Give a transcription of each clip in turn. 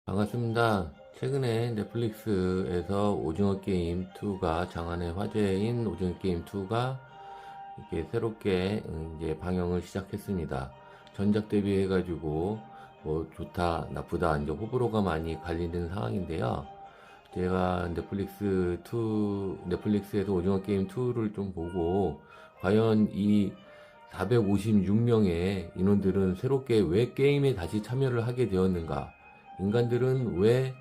반갑습니다. 최근에 넷플릭스에서 오징어 게임 2가 장안의 화제인 오징어 게임 2가 이렇게 새롭게 이제 방영을 시작했습니다. 전작 대비해가지고 뭐 좋다 나쁘다 이제 호불호가 많이 갈리는 상황인데요. 제가 넷플릭스에서 오징어 게임 2를 좀 보고 과연 이 456명의 인원들은 새롭게 왜 게임에 다시 참여를 하게 되었는가? 인간들은 왜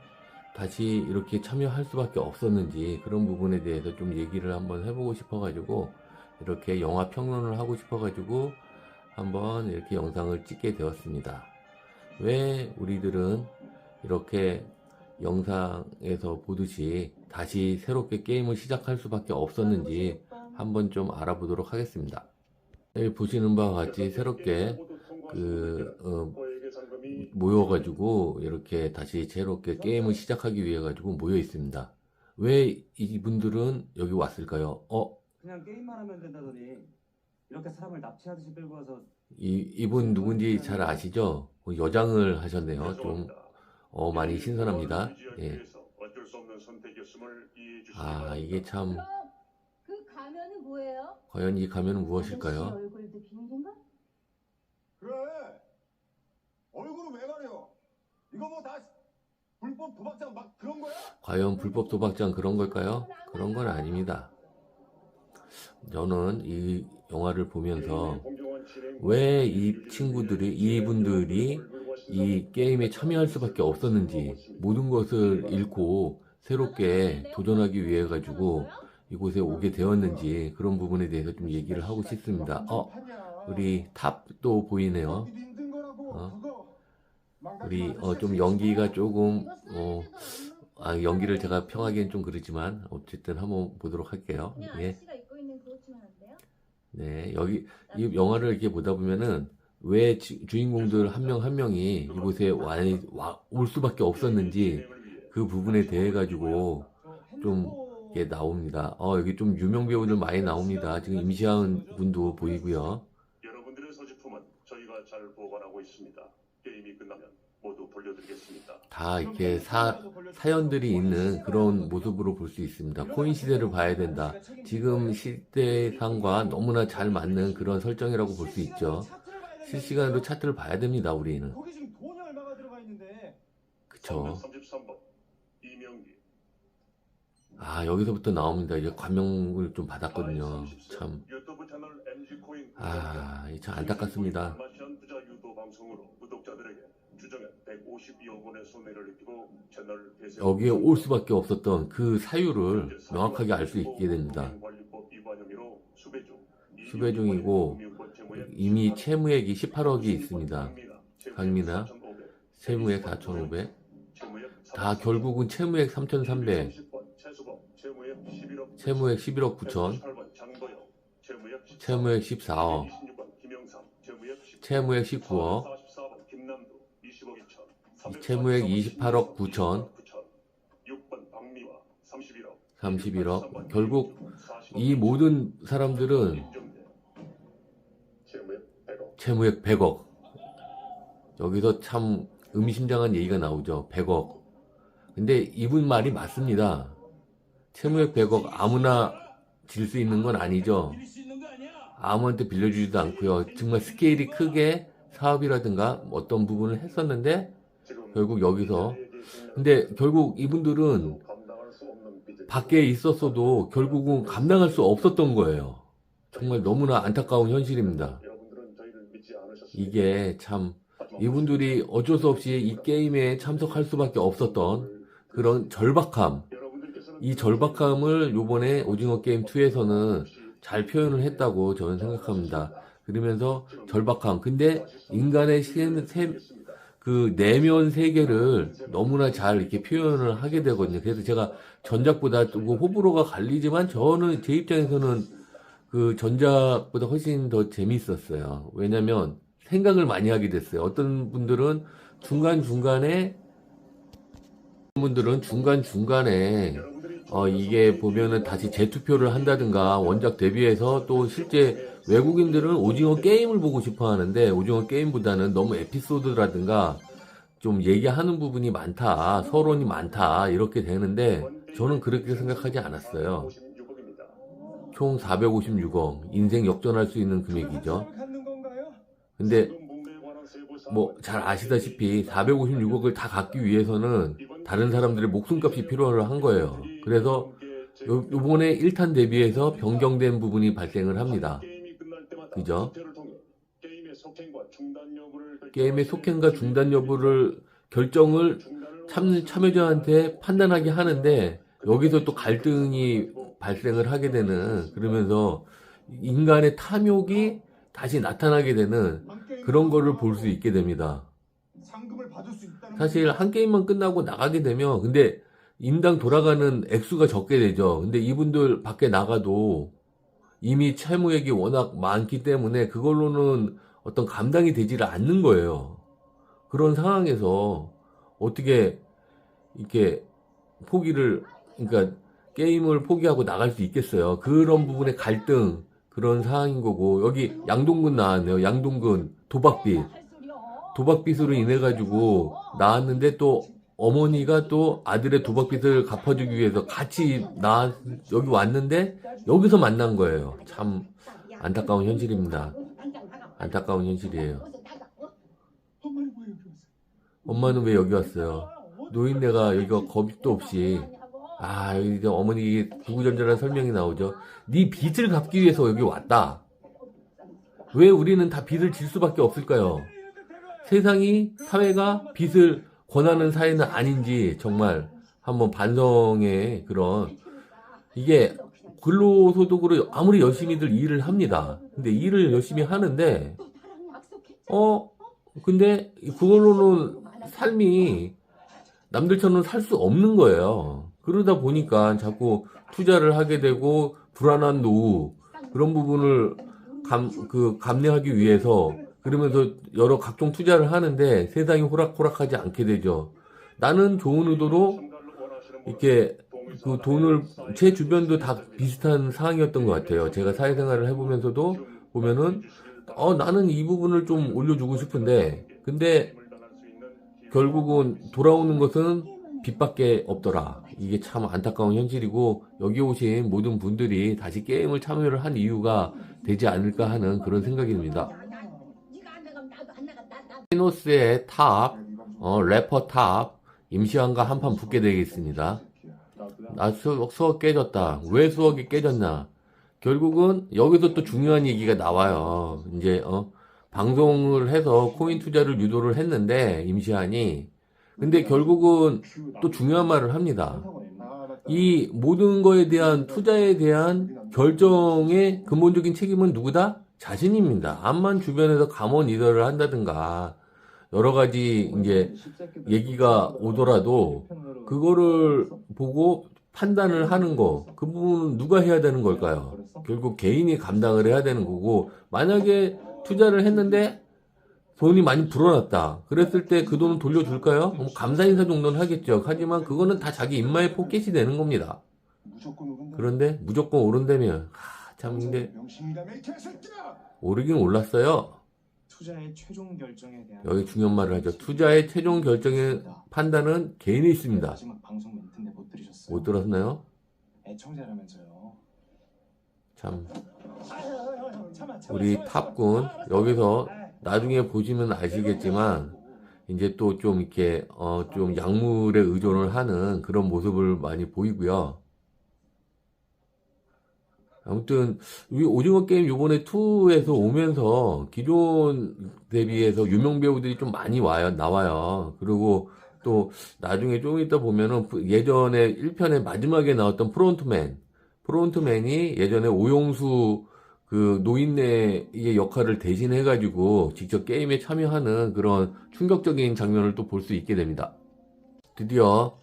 다시 이렇게 참여할 수밖에 없었는지 그런 부분에 대해서 좀 얘기를 한번 해보고 싶어가지고 이렇게 영화 평론을 하고 싶어가지고 한번 이렇게 영상을 찍게 되었습니다. 왜 우리들은 이렇게 영상에서 보듯이 다시 새롭게 게임을 시작할 수밖에 없었는지 한번 좀 알아보도록 하겠습니다. 여기 보시는 바와 같이 새롭게 모여가지고 이렇게 다시 새롭게 게임을 시작하기 위해 가지고 모여 있습니다. 왜 이분들은 여기 왔을까요? 그냥 게임만 하면 된다더니 이렇게 사람을 납치하듯이 끌고 와서 이분 누군지 잘 아시죠? 여장을 하셨네요. 좀 많이 신선합니다. 예. 이게 참 그럼 그 가면은 뭐예요? 과연 이 가면은 아저씨 무엇일까요? 얼굴도 비밀인가? 그래. 얼굴은 왜 가려? 이거 뭐 다 불법 도박장 막 그런 거야? 과연 불법 도박장 그런 걸까요? 그런 건 아닙니다. 저는 이 영화를 보면서 왜 이분들이 이 게임에 참여할 수밖에 없었는지 모든 것을 잃고 새롭게 도전하기 위해 가지고 이곳에 오게 되었는지 그런 부분에 대해서 좀 얘기를 하고 싶습니다. 우리 탑도 보이네요. 힘든 거라고 그거. 우리 좀 연기가 조금 연기를 제가 평하기엔 좀 그렇지만 어쨌든 한번 보도록 할게요. 그냥 예. 아저씨가 입고 있는 그것 주면 안 돼요? 네, 여기 이 영화를 이렇게 보다 보면은 왜 주인공들 한 명 한 명이 이곳에 올 수밖에 없었는지 그 부분에 대해 가지고 좀 이렇게 나옵니다. 여기 좀 유명 배우들 많이 나옵니다. 지금 임시완 군도 보이고요. 여러분들의 소지품은 저희가 잘 보관하고 있습니다. 게임이 끝나면 모두 돌려드리겠습니다. 다 이렇게 사연들이 있는 그런 모습으로 볼 수 있습니다. 코인 시대를 봐야 된다. 지금 시대상과 너무나 잘 맞는 그런 설정이라고 볼 수 있죠. 실시간으로 차트를 봐야 됩니다, 우리는. 거기 지금 돈이 얼마가 들어가 있는데 그쵸. 33번 이명기. 여기서부터 나옵니다. 이제 감명을 좀 받았거든요. 참. 유튜브 채널 MG 코인 참 안타깝습니다. 아마시안 부자 유도 방송으로 구독자들에게 주정액 152억 원의 손해를 입히고 채널 폐쇄. 여기에 올 수밖에 없었던 그 사유를 명확하게 알 수 있게 됩니다. 관리법 위반 혐의로 수배 중이고 이미 채무액이 18억이 있습니다. 강민아 채무액 4,500. 다 결국은 채무액 3,300. 채무액 11억 9천. 채무액 14억. 채무액 19억. 채무액 28억 9천. 31억. 결국 이 모든 사람들은 채무액 100억. 여기서 참 의미심장한 얘기가 나오죠. 100억. 근데 이분 말이 맞습니다. 채무액 100억 아무나 질 수 있는 건 아니죠. 아무한테 빌려주지도 않고요. 정말 스케일이 크게 사업이라든가 어떤 부분을 했었는데 결국 여기서 근데 결국 이분들은 밖에 있었어도 결국은 감당할 수 없었던 거예요. 정말 너무나 안타까운 현실입니다. 이게 참 이분들이 어쩔 수 없이 이 게임에 참석할 수밖에 없었던 그런 절박함, 이 절박함을 요번에 오징어 게임 2에서는 잘 표현을 했다고 저는 생각합니다. 그러면서 절박함, 근데 인간의 그 내면 세계를 너무나 잘 이렇게 표현을 하게 되거든요. 그래서 제가 전작보다 좀 호불호가 갈리지만 저는 제 입장에서는 그 전작보다 훨씬 더 재밌었어요. 왜냐면 생각을 많이 하게 됐어요. 어떤 분들은 중간중간에 이게 보면은 다시 재투표를 한다든가 원작 대비해서 또 실제 외국인들은 오징어 게임을 보고 싶어 하는데 오징어 게임보다는 너무 에피소드라든가 좀 얘기하는 부분이 많다, 서론이 많다, 이렇게 되는데, 저는 그렇게 생각하지 않았어요. 총 456억, 인생 역전할 수 있는 금액이죠. 근데, 뭐, 잘 아시다시피, 456억을 다 갖기 위해서는 다른 사람들의 목숨값이 필요한 거예요. 그래서, 요번에 1탄 대비해서 변경된 부분이 발생을 합니다. 그죠? 게임의 속행과 중단 여부를 결정을 참여자한테 판단하게 하는데 여기서 또 갈등이 발생을 하게 되는, 그러면서 인간의 탐욕이 다시 나타나게 되는 그런 거를 볼 수 있게 됩니다. 사실 한 게임만 끝나고 나가게 되면 근데 인당 돌아가는 액수가 적게 되죠. 근데 이분들 밖에 나가도 이미 채무액이 워낙 많기 때문에 그걸로는 어떤 감당이 되지를 않는 거예요. 그런 상황에서 어떻게 이렇게 그러니까 게임을 포기하고 나갈 수 있겠어요. 그런 부분의 갈등, 그런 상황인 거고, 여기 양동근 나왔네요. 양동근, 도박빚으로 인해가지고 나왔는데 또 어머니가 또 아들의 도박빚을 갚아주기 위해서 같이 여기 왔는데 여기서 만난 거예요. 참 안타까운 현실입니다. 안타까운 현실이에요. 엄마는 왜 여기 왔어요? 노인네가 여기가 겁도 없이, 여기 어머니 구구절절한 설명이 나오죠. 네 빚을 갚기 위해서 여기 왔다. 왜 우리는 다 빚을 질 수밖에 없을까요? 세상이, 사회가 빚을 권하는 사회는 아닌지 정말 한번 반성의 이게 근로소득으로 아무리 열심히들 일을 합니다. 근데 일을 열심히 하는데, 근데 그걸로는 삶이 남들처럼 살 수 없는 거예요. 그러다 보니까 자꾸 투자를 하게 되고 불안한 노후, 그런 부분을 감내하기 위해서 그러면서 여러 각종 투자를 하는데 세상이 호락호락하지 않게 되죠. 나는 좋은 의도로 이렇게 그 돈을, 제 주변도 다 비슷한 상황이었던 것 같아요. 제가 사회생활을 해보면서도 보면은 나는 이 부분을 좀 올려주고 싶은데 근데 결국은 돌아오는 것은 빚밖에 없더라. 이게 참 안타까운 현실이고, 여기 오신 모든 분들이 다시 게임을 참여를 한 이유가 되지 않을까 하는 그런 생각이 듭니다. 피노스의 탑, 래퍼 탑, 임시완과 한판 붙게 되겠습니다. 수억 깨졌다. 왜 수억이 깨졌나? 결국은 여기서 또 중요한 얘기가 나와요. 이제 방송을 해서 코인 투자를 유도를 했는데 임시완이, 근데 결국은 또 중요한 말을 합니다. 이 모든 거에 대한 투자에 대한 결정의 근본적인 책임은 누구다? 자신입니다. 암만 주변에서 감원 이더를 한다든가 여러 가지 이제 얘기가 오더라도 그거를 보고 판단을 하는 거, 그 부분은 누가 해야 되는 걸까요? 결국 개인이 감당을 해야 되는 거고, 만약에 투자를 했는데 돈이 많이 불어났다. 그랬을 때 그 돈은 돌려줄까요? 감사 인사 정도는 하겠죠. 하지만 그거는 다 자기 입마에 포켓이 되는 겁니다. 그런데 무조건 오른다면, 참, 근데 오르긴 올랐어요. 투자의 최종 결정에 대한 여기 중요한 말을 하죠. 투자의 최종 결정의 판단은 개인이 있습니다. 마지막 방송 멘트인데 못 들으셨어요? 못 들었나요? 애청자라면서요. 참, 우리 탑군 여기서 나중에 보시면 아시겠지만 이제 또 좀 이렇게 좀 약물에 의존을 하는 그런 모습을 많이 보이고요. 아무튼 이 오징어 게임 요번에 2에서 오면서 기존 대비해서 유명 배우들이 좀 많이 나와요. 그리고 또 나중에 좀 이따 보면은 예전에 1편의 마지막에 나왔던 프론트맨이 예전에 오용수 그 노인네의 역할을 대신해가지고 직접 게임에 참여하는 그런 충격적인 장면을 또 볼 수 있게 됩니다. 드디어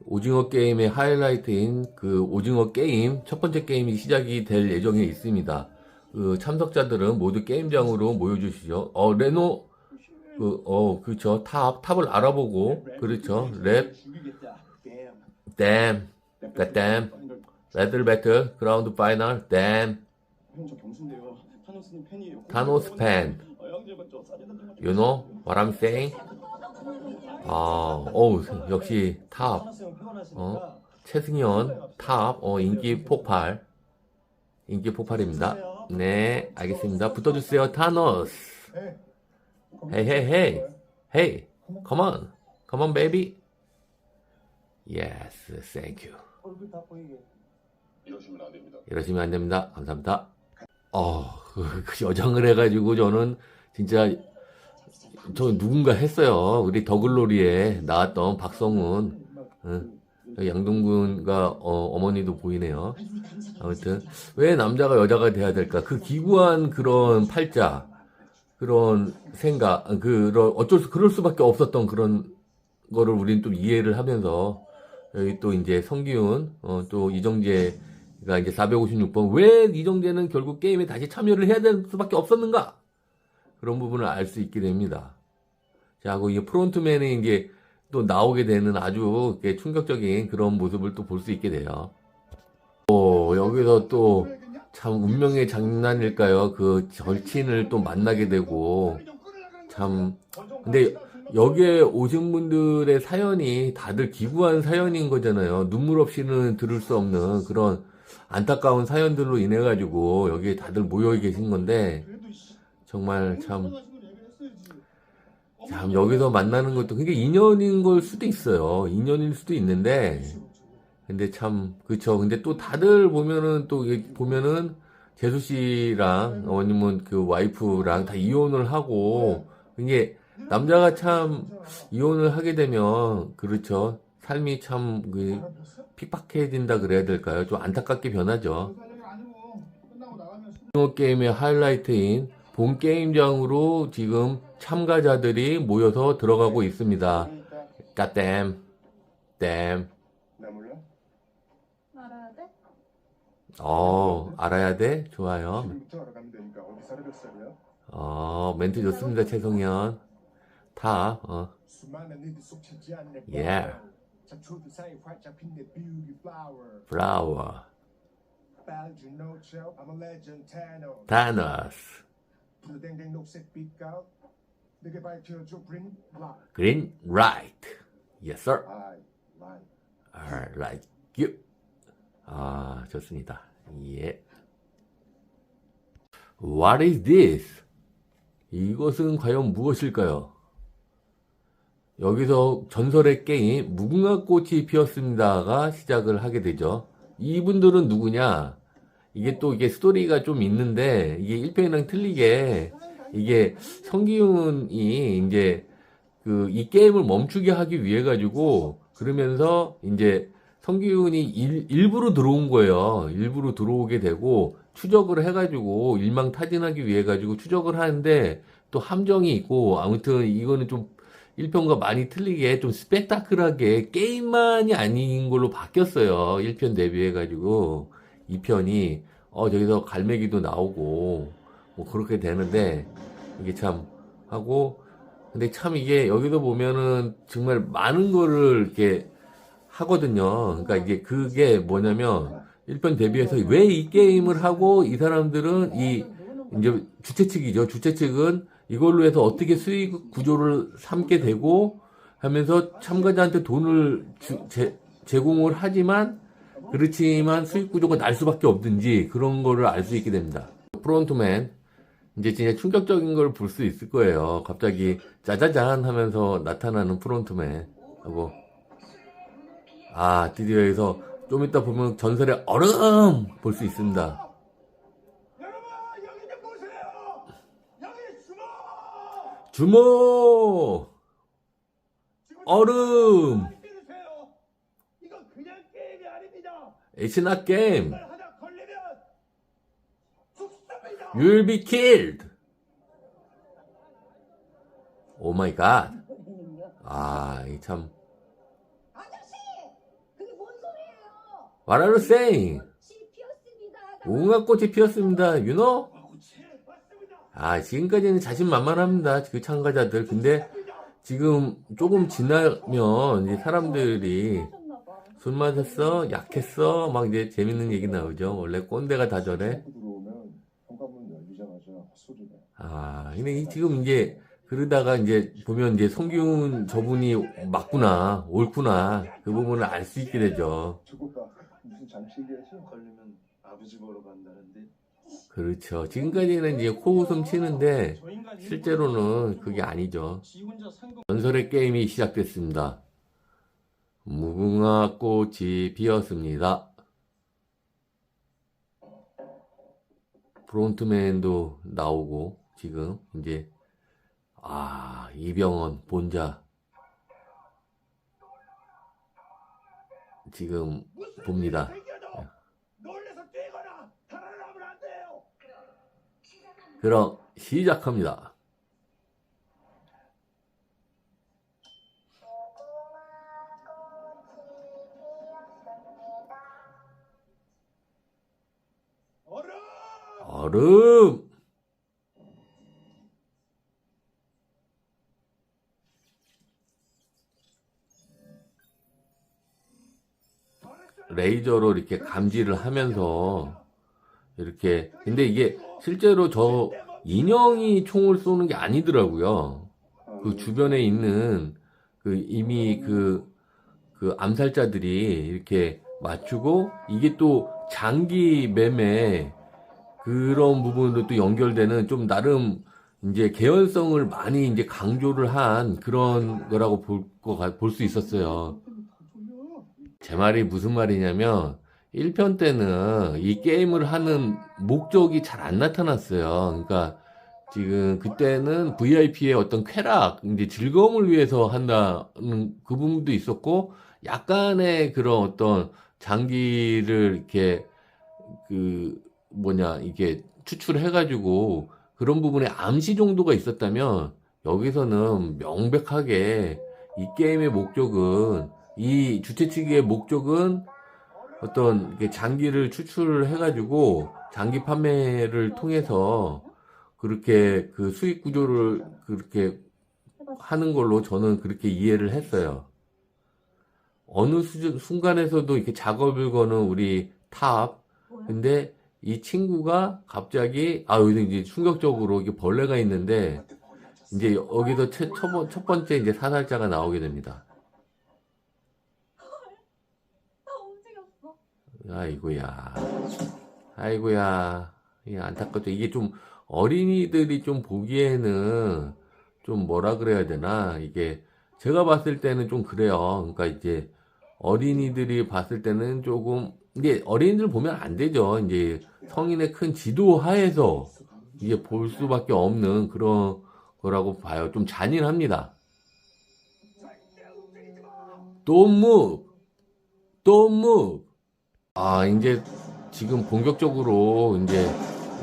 오징어 게임의 하이라이트인 그 오징어 게임 첫 번째 게임이 시작이 될 예정에 있습니다. 그 참석자들은 모두 게임장으로 모여주시죠. 레노 그렇죠. 탑을 알아보고, 그렇죠. 랩 댐 레들 배틀 그라운드 파이널 댐 타노스 팬 You know what I'm saying? 역시 탑. 최승현, 탑, 인기 폭발. 인기 폭발입니다. 네, 알겠습니다. 붙어주세요, 타노스. Hey, hey, hey. Hey, come on. Come on, baby. Yes, thank you. 얼굴 다 보이게. 이러시면 안 됩니다. 이러시면 안 됩니다. 감사합니다. 그 여장을 해가지고 저는 진짜, 저 누군가 했어요. 우리 더글로리에 나왔던 박성훈. 양동근과 어머니도 보이네요. 아무튼 왜 남자가 여자가 돼야 될까? 그 기구한 그런 팔자, 그런 생각, 그럴 수밖에 없었던 그런 거를 우리는 또 이해를 하면서 여기 또 이제 성기훈, 또 이정재가 이제 456번 왜 이정재는 결국 게임에 다시 참여를 해야 될 수밖에 없었는가? 그런 부분을 알 수 있게 됩니다. 자, 하고 이게 프론트맨이 이게 또 나오게 되는 아주 충격적인 그런 모습을 또 볼 수 있게 돼요. 여기서 또 참 운명의 장난일까요? 그 절친을 또 만나게 되고 참 근데 여기에 오신 분들의 사연이 다들 기구한 사연인 거잖아요. 눈물 없이는 들을 수 없는 그런 안타까운 사연들로 인해 가지고 여기에 다들 모여 계신 건데 정말 참 여기서 만나는 것도 그게 인연인 걸 수도 있어요. 인연일 수도 있는데, 근데 참, 그쵸. 근데 또 다들 보면은, 재수 씨랑, 아니면 그 와이프랑 다 이혼을 하고, 이게, 남자가 참, 이혼을 하게 되면, 그렇죠. 삶이 참, 픽박해진다 그래야 될까요? 좀 안타깝게 변하죠. 오징어 게임의 하이라이트인 본 게임장으로 지금 참가자들이 모여서 들어가고 있습니다. 갓댐, 댐. 나 몰라? 알아야 돼? 알아야 돼? 좋아요. 지금부터 알아가면 되니까 어디 살아 몇 살이야? 멘트 좋습니다, 최성현. 탑, 수많은 이들 속치지 않네. Yeah. 자초도 사이 활짝 핀 내 beauty flower. 플라워, 빨주 노초 I'm a legend Thanos. 타노스, 댕댕 녹색 빛깔 내게 밝혀줘 green light. 그린, 라이트. Yes, sir. I like. I like you. 좋습니다. 예. What is this? 이것은 과연 무엇일까요? 여기서 전설의 게임 무궁화꽃이 피었습니다가 시작을 하게 되죠. 이분들은 누구냐? 이게 스토리가 좀 있는데 이게 1편이랑 틀리게 이게 성기훈이 이제 이 게임을 멈추게 하기 위해 가지고 그러면서 이제 성기훈이 일부러 들어온 거예요. 일부러 들어오게 되고 추적을 해가지고 일망타진하기 위해 가지고 추적을 하는데 또 함정이 있고 아무튼 이거는 좀 1편과 많이 틀리게 좀 스펙타클하게 게임만이 아닌 걸로 바뀌었어요. 1편 대비해가지고 2편이 저기서 갈매기도 나오고 뭐 그렇게 되는데 이게 참 하고 근데 참 이게 여기서 보면은 정말 많은 거를 이렇게 하거든요. 그러니까 이게 그게 뭐냐면 1편 대비해서 왜 이 게임을 하고 이 사람들은 이제 주최 측이죠. 주최 측은 이걸로 해서 어떻게 수익 구조를 삼게 되고 하면서 참가자한테 돈을 제공을 하지만 그렇지만 수익 구조가 날 수밖에 없든지 그런 거를 알 수 있게 됩니다. 프론트맨 이제 진짜 충격적인 걸 볼 수 있을 거예요. 갑자기 짜자잔 하면서 나타나는 프론트맨 하고 드디어 여기서 좀 이따 보면 전설의 얼음 볼 수 있습니다. 여러분 여기 좀 보세요. 여기 주먹. 주모 얼음 이건 그냥 게임이 아닙니다. It's not game. 이걸 하나 걸리면 죽습니다. You'll be killed. Oh my god. 이 참. 아저씨! 그게 뭔 소리예요? What are you saying? 꽃이 피었습니다. 무궁화꽃이 피었습니다. You know? 지금까지는 자신만만합니다. 그 참가자들. 근데 지금 조금 지나면 이제 사람들이 술 마셨어? 약했어? 막 이제 재밌는 얘기 나오죠. 원래 꼰대가 다 저래. 들어오면 현관문 열리자마자 헛소리네. 근데 지금 이제 그러다가 이제 보면 이제 성균 저분이 맞구나, 옳구나, 그 부분을 알 수 있게 되죠. 저거가 무슨 장식이었어? 걸리면 아버지 보러 간다는데. 그렇죠. 지금까지는 이제 코웃음 치는데 실제로는 그게 아니죠. 전설의 게임이 시작됐습니다. 무궁화 꽃이 피었습니다. 프론트맨도 나오고 지금 이제 이병헌 본자 지금 봅니다. 놀래서 뛰거나 살아나면 안 돼요. 그럼 시작합니다. 얼음! 얼음! 레이저로 이렇게 감지를 하면서 이렇게 근데 이게 실제로 저 인형이 총을 쏘는 게 아니더라고요. 그 주변에 있는 그 이미 그 암살자들이 이렇게 맞추고 이게 또 장기 매매 그런 부분으로 또 연결되는 좀 나름 이제 개연성을 많이 이제 강조를 한 그런 거라고 볼 수 있었어요. 제 말이 무슨 말이냐면 1편 때는 이 게임을 하는 목적이 잘 안 나타났어요. 그러니까 지금 그때는 VIP의 어떤 쾌락, 이제 즐거움을 위해서 한다는 그 부분도 있었고 약간의 그런 어떤 장기를 이렇게 이게 추출해가지고 그런 부분에 암시 정도가 있었다면 여기서는 명백하게 이 게임의 목적은 이 주최 측의 목적은 어떤 이렇게 장기를 추출을 해가지고 장기 판매를 통해서 그렇게 그 수익 구조를 그렇게 하는 걸로 저는 그렇게 이해를 했어요. 어느 순간에서도 이렇게 작업을 거는 우리 탑. 근데 이 친구가 갑자기 여기 이제 충격적으로 이게 벌레가 있는데 이제 여기서 첫 번째 이제 사살자가 나오게 됩니다. 아이고야. 이게 안타깝죠. 이게 좀 어린이들이 좀 보기에는 좀 뭐라 그래야 되나. 이게 제가 봤을 때는 좀 그래요. 그러니까 이제 어린이들이 봤을 때는 조금 이게 어린이들 보면 안 되죠. 이제 성인의 큰 지도 하에서 이게 볼 수밖에 없는 그런 거라고 봐요. 좀 잔인합니다. Don't move. 이제 지금 본격적으로 이제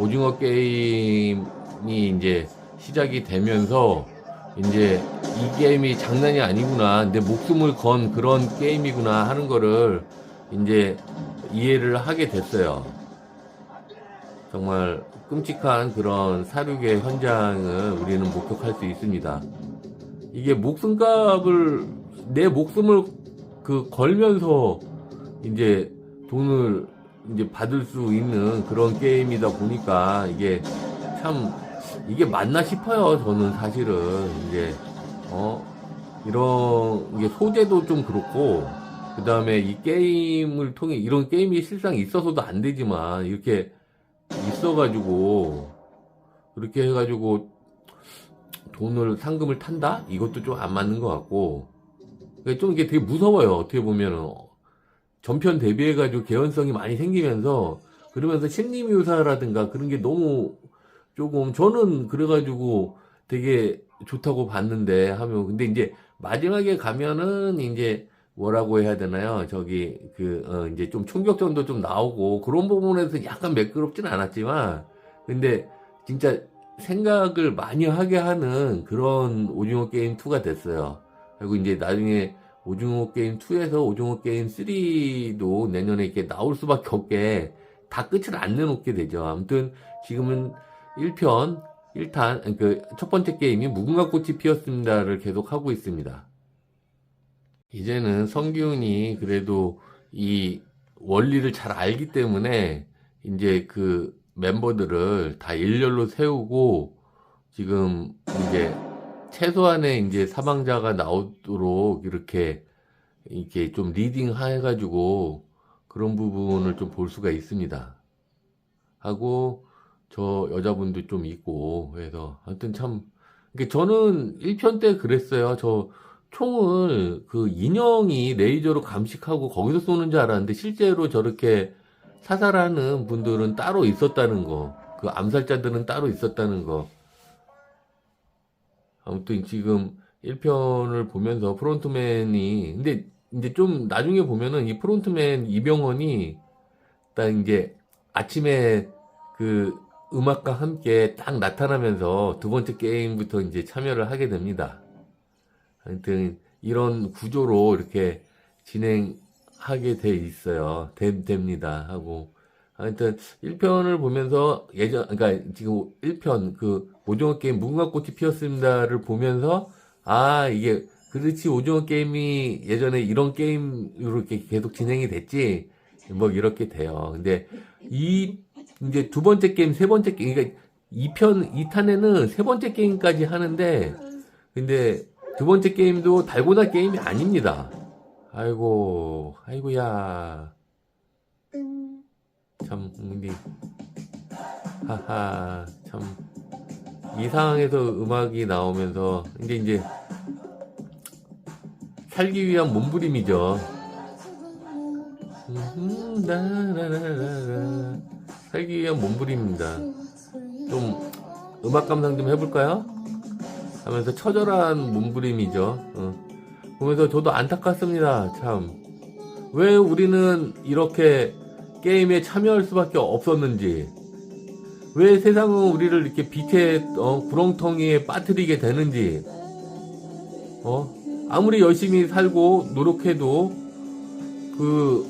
오징어 게임이 이제 시작이 되면서 이제 이 게임이 장난이 아니구나. 내 목숨을 건 그런 게임이구나 하는 거를 이제 이해를 하게 됐어요. 정말 끔찍한 그런 사륙의 현장을 우리는 목격할 수 있습니다. 이게 내 목숨을 걸면서 이제 돈을 이제 받을 수 있는 그런 게임이다 보니까 이게 맞나 싶어요. 저는 사실은 이제 이런 게 소재도 좀 그렇고 그 다음에 이 게임을 통해 이런 게임이 실상 있어서도 안 되지만 이렇게 있어가지고 그렇게 해가지고 상금을 탄다? 이것도 좀 안 맞는 것 같고 좀 이게 되게 무서워요. 어떻게 보면은 전편 대비해가지고 개연성이 많이 생기면서 그러면서 심리묘사라든가 그런 게 너무 조금 저는 그래가지고 되게 좋다고 봤는데 근데 이제 마지막에 가면은 이제 뭐라고 해야 되나요? 이제 좀 충격전도 좀 나오고 그런 부분에서 약간 매끄럽진 않았지만 근데 진짜 생각을 많이 하게 하는 그런 오징어 게임 2가 됐어요. 그리고 이제 나중에 오징어 게임 2에서 오징어 게임 3도 내년에 이렇게 나올 수밖에 없게 다 끝을 안 내놓게 되죠. 아무튼 지금은 1탄, 첫 번째 게임이 무궁화 꽃이 피었습니다를 계속 하고 있습니다. 이제는 성균이 그래도 이 원리를 잘 알기 때문에 이제 멤버들을 다 일렬로 세우고 지금 이제 최소한의 이제 사망자가 나오도록 이렇게 좀 리딩 해가지고 그런 부분을 좀 볼 수가 있습니다. 하고 저 여자분도 좀 있고 그래서 아무튼 참 저는 1편 때 그랬어요. 저 총을 그 인형이 레이저로 감식하고 거기서 쏘는 줄 알았는데 실제로 저렇게 사살하는 분들은 따로 있었다는 거, 그 암살자들은 따로 있었다는 거. 아무튼 지금 1편을 보면서 프론트맨이 근데 이제 좀 나중에 보면은 이 프론트맨 이병헌이 딱 이제 아침에 그 음악과 함께 딱 나타나면서 두 번째 게임부터 이제 참여를 하게 됩니다. 하여튼 이런 구조로 이렇게 진행하게 돼 있어요. 됩니다. 하고 하여튼 1편을 보면서 그러니까 지금 1편 그 오징어 게임 무궁화 꽃이 피었습니다를 보면서 아 이게 그렇지 오징어 게임이 예전에 이런 게임으로 이렇게 계속 진행이 됐지 뭐 이렇게 돼요. 근데 이제 두 번째 게임, 세 번째 게임, 그러니까 2탄에는 세 번째 게임까지 하는데, 근데 두 번째 게임도 달고나 게임이 아닙니다. 아이고야. 참, 근데, 하하, 참, 이 상황에서 음악이 나오면서, 이제, 살기 위한 몸부림이죠. 살기 위한 몸부림입니다. 좀 음악 감상 좀 해볼까요? 하면서 처절한 몸부림이죠. 보면서 저도 안타깝습니다. 참. 왜 우리는 이렇게 게임에 참여할 수밖에 없었는지, 왜 세상은 우리를 이렇게 빛의 구렁텅이에 빠뜨리게 되는지, 아무리 열심히 살고 노력해도 그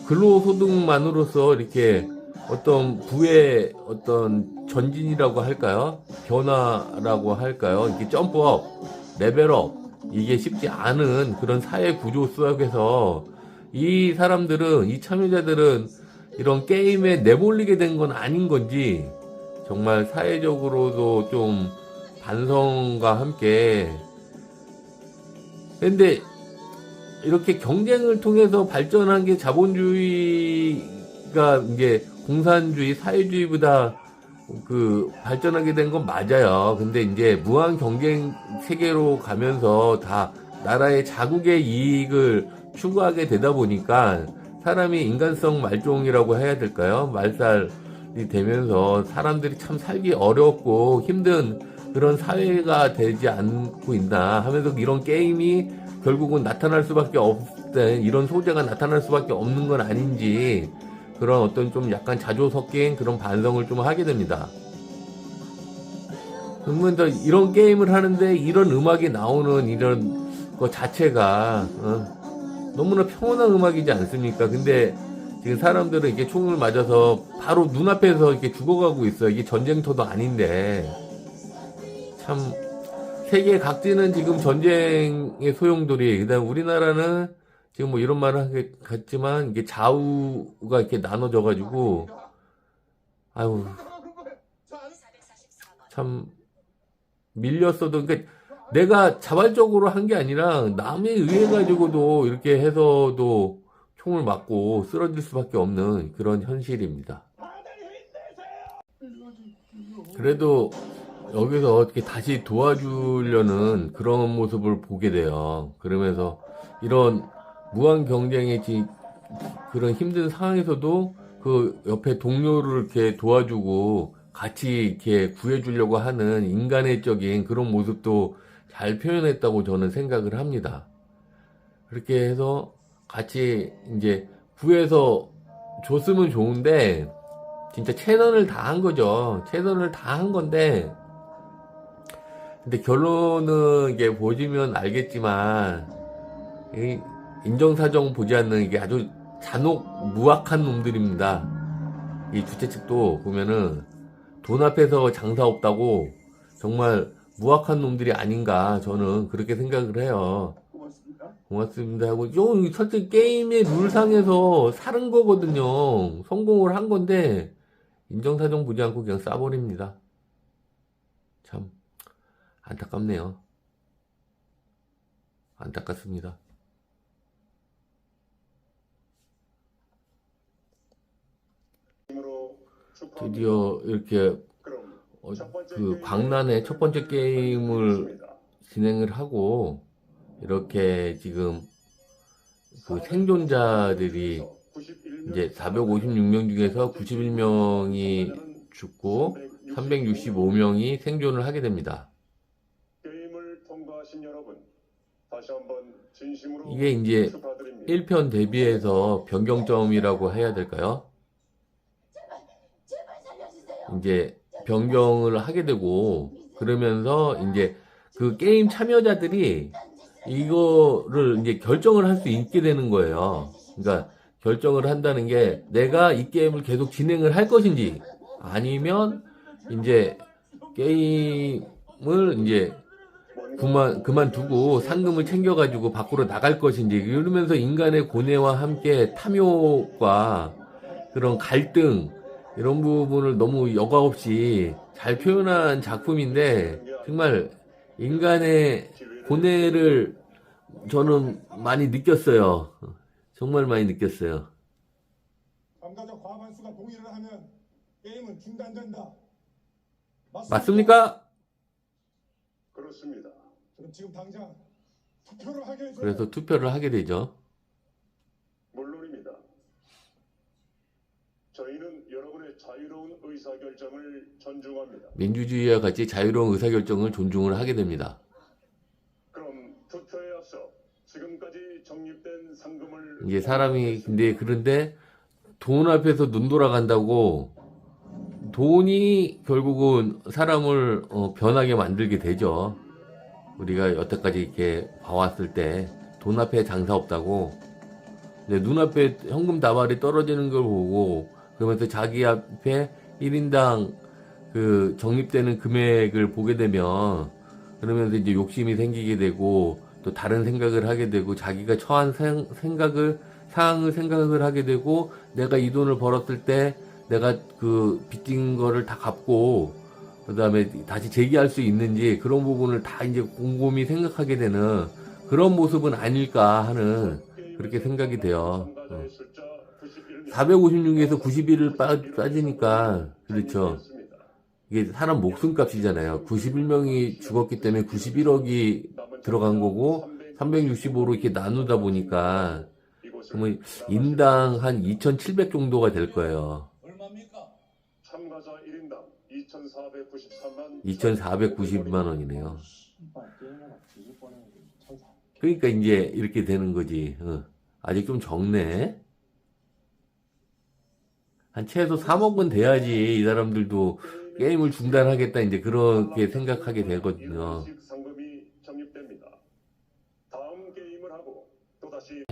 근로소득만으로서 이렇게 어떤 부의 어떤 전진이라고 할까요? 변화라고 할까요? 이게 점프업, 레벨업, 이게 쉽지 않은 그런 사회 구조 속에서 이 사람들은, 이 참여자들은 이런 게임에 내몰리게 된 건 아닌 건지, 정말 사회적으로도 좀 반성과 함께, 근데 이렇게 경쟁을 통해서 발전한 게 자본주의가 이제 공산주의, 사회주의보다 그 발전하게 된 건 맞아요. 근데 이제 무한 경쟁 세계로 가면서 다 나라의 자국의 이익을 추구하게 되다 보니까 사람이 인간성 말종이라고 해야 될까요? 말살이 되면서 사람들이 참 살기 어렵고 힘든 그런 사회가 되지 않고 있나 하면서 이런 게임이 결국은 나타날 수밖에 없대, 이런 소재가 나타날 수밖에 없는 건 아닌지 그런 어떤 좀 약간 자조 섞인 그런 반성을 좀 하게 됩니다. 그러면서 이런 게임을 하는데 이런 음악이 나오는 이런 거 자체가 너무나 평온한 음악이지 않습니까? 근데 지금 사람들은 이게 총을 맞아서 바로 눈앞에서 이렇게 죽어가고 있어요. 이게 전쟁터도 아닌데 참. 세계 각지는 지금 전쟁의 소용돌이, 그다음 우리나라는 지금 뭐 이런 말을 하겠지만 이게 좌우가 이렇게 나눠져가지고 아유 참 밀렸어도 그러니까 내가 자발적으로 한 게 아니라 남에 의해 가지고도 이렇게 해서도 총을 맞고 쓰러질 수밖에 없는 그런 현실입니다. 그래도 여기서 어떻게 다시 도와주려는 그런 모습을 보게 돼요. 그러면서 이런 무한 경쟁의 그런 힘든 상황에서도 그 옆에 동료를 이렇게 도와주고 같이 이렇게 구해주려고 하는 인간의적인 그런 모습도 잘 표현했다고 저는 생각을 합니다. 그렇게 해서 같이 이제 구해서 줬으면 좋은데 진짜 최선을 다한 거죠. 최선을 다한 건데 근데 결론은 이게 보시면 알겠지만 인정사정 보지 않는 이게 아주 잔혹 무악한 놈들입니다. 이 주최 측도 보면은 돈 앞에서 장사 없다고 정말 무악한 놈들이 아닌가 저는 그렇게 생각을 해요. 고맙습니다 하고 솔직히 게임의 룰상에서 사는 거거든요. 성공을 한 건데 인정사정 보지 않고 그냥 싸버립니다. 참 안타깝네요. 안타깝습니다. 드디어 이렇게 그 광란의 첫 번째 게임을 진행을 하고 이렇게 지금 그 생존자들이 이제 456명 중에서 91명이 죽고 365명이 생존을 하게 됩니다. 게임을 통과하신 여러분, 다시 한번 진심으로 이게 이제 축하드립니다. 1편 대비해서 변경점이라고 해야 될까요? 제발 살려주세요. 이제 변경을 하게 되고 그러면서 이제 그 게임 참여자들이 이거를 이제 결정을 할 수 있게 되는 거예요. 그러니까 결정을 한다는 게 내가 이 게임을 계속 진행을 할 것인지 아니면 이제 게임을 이제 그만두고 상금을 챙겨가지고 밖으로 나갈 것인지 이러면서 인간의 고뇌와 함께 탐욕과 그런 갈등 이런 부분을 너무 여과 없이 잘 표현한 작품인데 정말 인간의 고뇌를 저는 많이 느꼈어요. 정말 많이 느꼈어요. 참가자 과반수가 동의를 하면 게임은 중단된다. 맞습니까? 그렇습니다. 그럼 지금 당장 투표를 하게 해줘요. 그래서 투표를 하게 되죠. 물론입니다. 저희는 여러분의 자유로운 의사결정을 존중합니다. 민주주의와 같이 자유로운 의사결정을 존중을 하게 됩니다. 그럼 투표에 앞서 지금까지 적립된 상금을 이게 사람이 그런데 돈 앞에서 눈 돌아간다고 돈이 결국은 사람을 변하게 만들게 되죠. 우리가 여태까지 이렇게 봐왔을 때 돈 앞에 장사 없다고. 근데 눈앞에 현금 다발이 떨어지는 걸 보고 그러면서 자기 앞에 1인당 그 적립되는 금액을 보게 되면 그러면서 이제 욕심이 생기게 되고 또 다른 생각을 하게 되고 자기가 처한 상황을 생각을 하게 되고 내가 이 돈을 벌었을 때 내가 그 빚진 거를 다 갚고 그 다음에 다시 재기할 수 있는지 그런 부분을 다 이제 곰곰이 생각하게 되는 그런 모습은 아닐까 하는 그렇게 생각이 돼요. 456에서 91을 빠지니까 그렇죠. 이게 사람 목숨값이잖아요. 91명이 죽었기 때문에 91억이 들어간 거고 365로 이렇게 나누다 보니까 그러면 인당 한 2,700 정도가 될 거예요. 참가자 1인당 2,490만 원이네요. 그러니까 이제 이렇게 되는 거지. 아직 좀 적네. 한 최소 3억은 돼야지 이 사람들도 게임을 중단하겠다 이제 그렇게 생각하게 되거든요. 상금이 적립됩니다. 다음 게임을 하고 또다시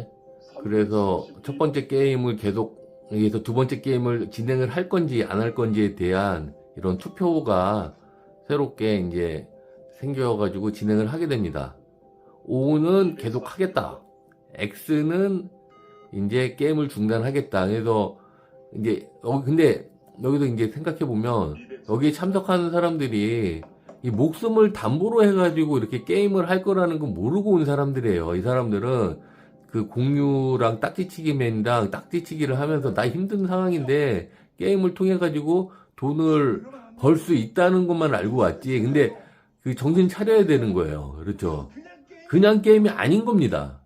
그래서 첫 번째 게임을 계속 여기서 두 번째 게임을 진행을 할 건지 안 할 건지에 대한 이런 투표가 새롭게 이제 생겨가지고 진행을 하게 됩니다. O는 계속 하겠다. X는 이제 게임을 중단하겠다. 그래서 이제 근데 여기도 이제 생각해 보면 여기에 참석하는 사람들이 이 목숨을 담보로 해가지고 이렇게 게임을 할 거라는 건 모르고 온 사람들이에요. 이 사람들은 그 공유랑 딱지치기맨이랑 딱지치기를 하면서 나 힘든 상황인데 게임을 통해 가지고 돈을 벌 수 있다는 것만 알고 왔지. 근데 그 정신 차려야 되는 거예요. 그렇죠? 그냥 게임이 아닌 겁니다.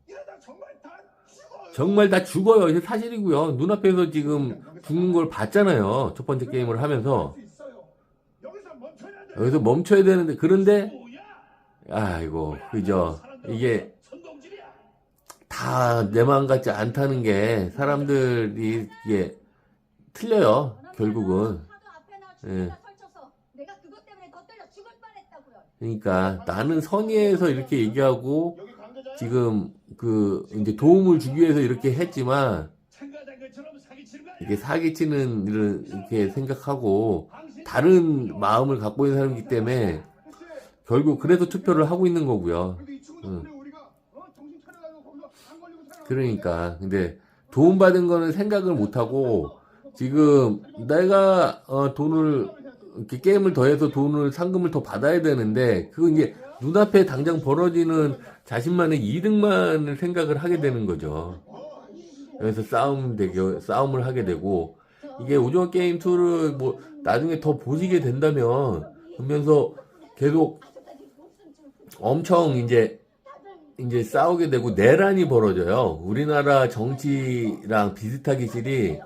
정말 다 죽어요. 이게 사실이고요. 눈앞에서 지금 죽는 걸 봤잖아요. 첫 번째 게임을 하면서. 여기서 멈춰야 되는데, 그런데, 아이고, 그죠. 이게 다 내 마음 같지 않다는 게 사람들이 이게 틀려요. 결국은. 예. 그러니까 나는 선의에서 이렇게 얘기하고 지금 그 이제 도움을 주기 위해서 이렇게 했지만 이게 사기치는 이런 이렇게 생각하고 다른 마음을 갖고 있는 사람이기 때문에 결국 그래서 투표를 하고 있는 거고요. 그러니까 근데 도움받은 거는 생각을 못 하고 지금 내가 돈을 이렇게 게임을 더해서 돈을 상금을 더 받아야 되는데 그거 이제 눈앞에 당장 벌어지는 자신만의 이득만을 생각을 하게 되는 거죠. 그래서 싸움을 하게 되고, 이게 오징어 게임 2를 뭐 나중에 더 보시게 된다면, 그러면서 계속 엄청 이제 싸우게 되고 내란이 벌어져요. 우리나라 정치랑 비슷하기 실이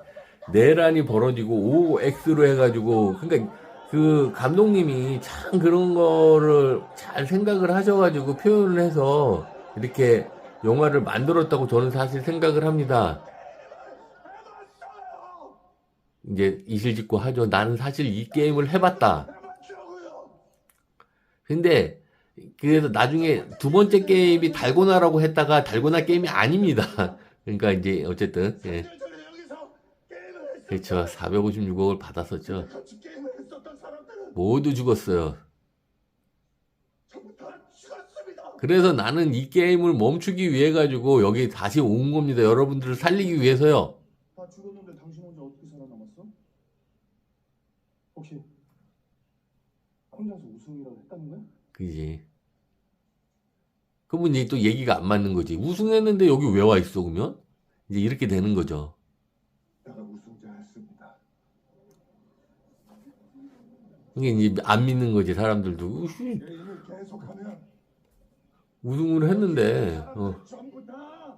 내란이 벌어지고 OX로 해가지고, 그러니까 그 감독님이 참 그런 거를 잘 생각을 하셔가지고 표현을 해서 이렇게 영화를 만들었다고 저는 사실 생각을 합니다. 이제 이실직고 하죠. 나는 사실 이 게임을 해봤다. 근데 그래서 나중에 두 번째 게임이 달고나라고 했다가 달고나 게임이 아닙니다. 그러니까 이제 어쨌든 예. 그렇죠. 456억을 받았었죠. 같이 게임을 했었던 사람들은 모두 죽었어요. 전부 다 죽었습니다. 그래서 나는 이 게임을 멈추기 위해 가지고 여기 다시 온 겁니다. 여러분들을 살리기 위해서요. 다 죽었는데 당신 혼자 어떻게 살아남았어? 혹시 혼자서 우승이라고 했다는 거야? 그지. 그러면 이제 또 얘기가 안 맞는 거지. 우승했는데 여기 왜 와 있어, 그러면? 이제 이렇게 되는 거죠. 내가 우승자였습니다. 이게 이제 안 믿는 거지, 사람들도. 게임을 계속하면 우승을 했는데, 사람들 전부 다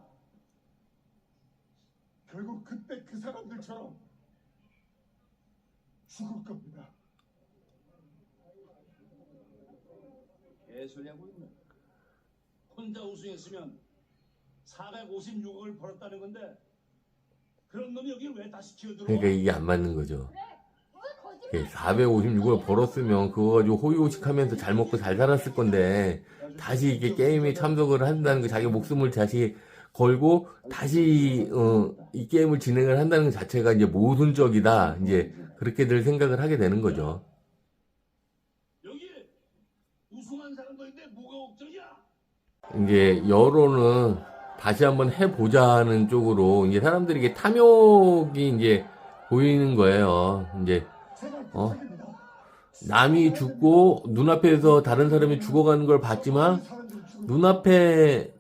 결국 그때 그 사람들처럼 죽을 겁니다. 개소리하고 있네. 혼자 우승했으면 456억을 벌었다는 건데 그런 놈이 여기 왜 다시 기어들어? 그러니까 이게 안 맞는 거죠. 왜 거짓말? 456을 벌었으면 그거 가지고 호의호식 하면서 잘 먹고 잘 살았을 건데, 다시 이게 게임에 참석을 한다는 거, 자기 목숨을 다시 걸고, 다시, 이 게임을 진행을 한다는 것 자체가 이제 모순적이다. 이제, 그렇게들 생각을 하게 되는 거죠. 여기 우승한 사람도 있는데 뭐가 걱정이야? 이제, 여론은 다시 한번 해보자는 쪽으로, 이제 사람들이 이게 탐욕이 이제 보이는 거예요. 이제, 남이 죽고 눈앞에서 다른 사람이 죽어가는 걸 봤지만 눈앞에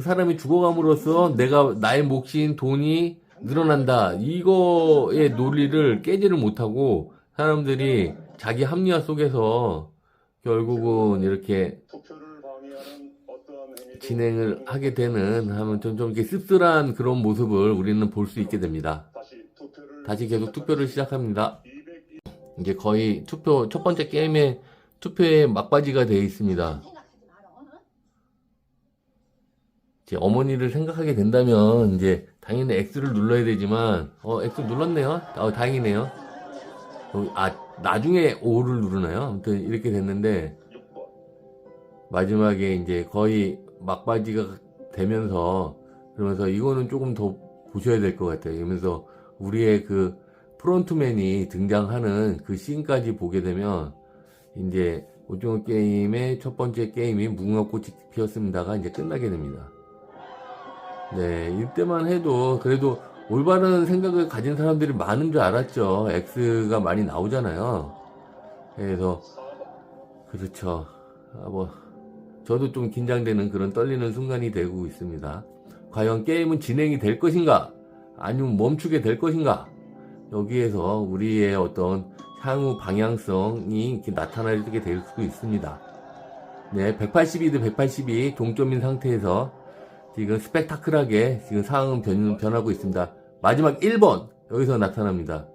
사람이 죽어감으로써 나의 몫인 돈이 늘어난다. 이거의 논리를 깨지를 못하고 사람들이 자기 합리화 속에서 결국은 이렇게 투표를 방해하는 어떠한 행위도 진행을 하게 되는 하면 좀 이렇게 씁쓸한 그런 모습을 우리는 볼 수 있게 됩니다. 다시 계속 투표를 시작합니다. 이제 거의 첫 번째 게임의 투표에 막바지가 되어 있습니다. 생각하지 마라. 어? 이제 어머니를 생각하게 된다면, 이제, 당연히 X를 눌러야 되지만, X 눌렀네요? 다행이네요. 나중에 O를 누르나요? 아무튼 이렇게 됐는데, 마지막에 이제 거의 막바지가 되면서, 그러면서 이거는 조금 더 보셔야 될 것 같아요. 이러면서 우리의 그 프론트맨이 등장하는 그 씬까지 보게 되면, 이제 오징어 게임의 첫 번째 게임이 무궁화꽃이 피었습니다가 이제 끝나게 됩니다. 네, 이때만 해도 그래도 올바른 생각을 가진 사람들이 많은 줄 알았죠. X가 많이 나오잖아요. 그래서, 그렇죠. 저도 좀 긴장되는 그런 떨리는 순간이 되고 있습니다. 과연 게임은 진행이 될 것인가? 아니면 멈추게 될 것인가? 여기에서 우리의 어떤 향후 방향성이 이렇게 나타나게 될 수도 있습니다. 네, 182대 182 동점인 상태에서 지금 스펙타클하게 지금 상황은 변하고 있습니다. 마지막 1번 여기서 나타납니다.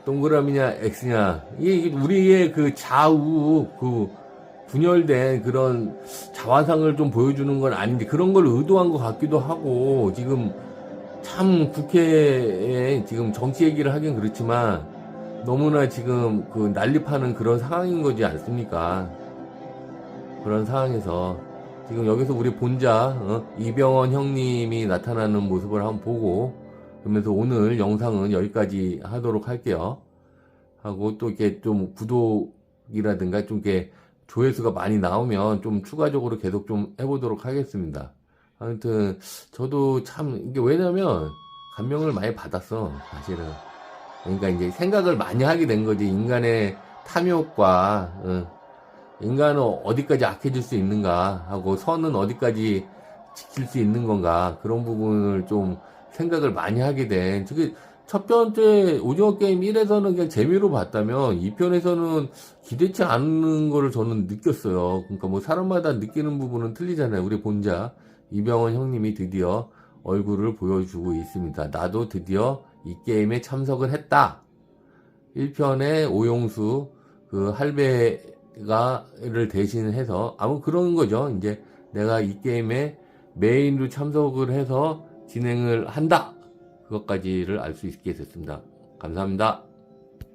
동그라미냐 X냐, 이게 우리의 그 좌우 그 분열된 그런 자화상을 좀 보여주는 건 아닌데, 그런 걸 의도한 것 같기도 하고, 지금 참 국회에 지금 정치 얘기를 하긴 그렇지만 너무나 지금 그 난립하는 그런 상황인 거지 않습니까? 그런 상황에서 지금 여기서 우리 본자 이병헌 형님이 나타나는 모습을 한번 보고, 그러면서 오늘 영상은 여기까지 하도록 할게요. 하고 또 이렇게 좀 구독이라든가 좀 이렇게 조회수가 많이 나오면 좀 추가적으로 계속 좀 해보도록 하겠습니다. 아무튼 저도 참 이게 왜냐면 감명을 많이 받았어, 사실은. 그러니까 이제 생각을 많이 하게 된 거지. 인간의 탐욕과 인간은 어디까지 악해질 수 있는가 하고 선은 어디까지 지킬 수 있는 건가 그런 부분을 좀 생각을 많이 하게 된 특히 첫 번째 오징어 게임 1에서는 그냥 재미로 봤다면 2편에서는 기대치 않는 거를 저는 느꼈어요. 그러니까 뭐 사람마다 느끼는 부분은 틀리잖아요. 우리 본자 이병헌 형님이 드디어 얼굴을 보여주고 있습니다. 나도 드디어 이 게임에 참석을 했다. 1편에 오용수 그 할배가를 대신해서 아무 그런 거죠. 이제 내가 이 게임에 메인으로 참석을 해서 진행을 한다. 그것까지를 알 수 있게 됐습니다. 감사합니다.